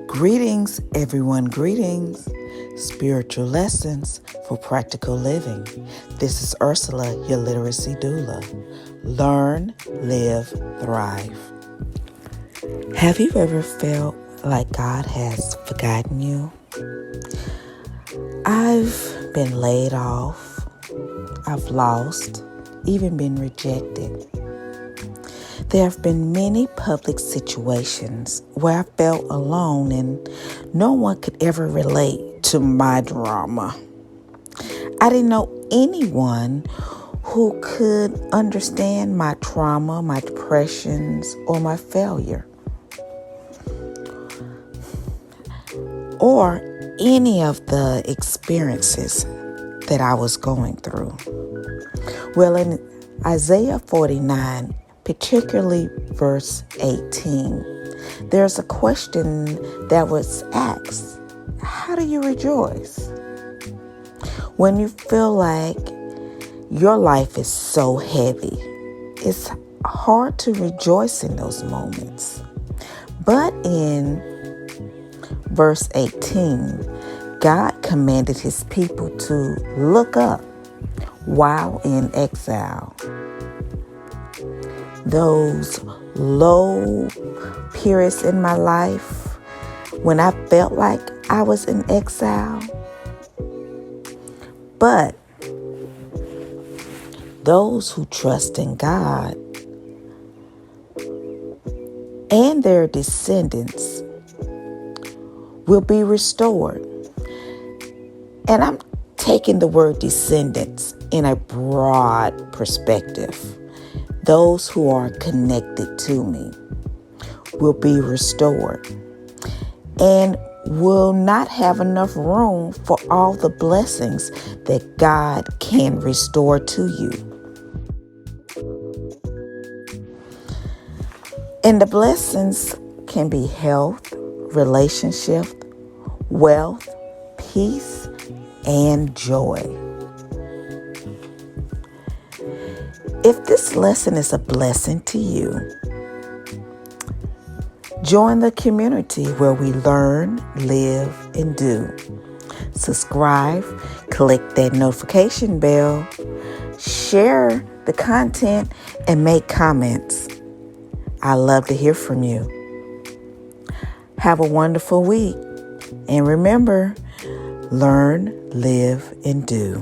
Greetings, everyone, greetings. Spiritual lessons for practical living. This is Ursula, your literacy doula. Learn, live, thrive. Have you ever felt like God has forgotten you? I've been laid off. I've lost, even been rejected. There have been many public situations where I felt alone and no one could ever relate to my drama. I didn't know anyone who could understand my trauma, my depressions, or my failure, or any of the experiences that I was going through. Well, in Isaiah 49, particularly verse 18, there's a question that was asked: how do you rejoice when you feel like your life is so heavy? It's hard to rejoice in those moments. But in verse 18, God commanded his people to look up while in exile. Those low periods in my life when I felt like I was in exile. But those who trust in God and their descendants will be restored. And I'm taking the word descendants in a broad perspective. Those who are connected to me will be restored and will not have enough room for all the blessings that God can restore to you. And the blessings can be health, relationship, wealth, peace, and joy. If this lesson is a blessing to you, join the community where we learn, live, and do. Subscribe, click that notification bell, share the content, and make comments. I love to hear from you. Have a wonderful week. And remember, learn, live, and do.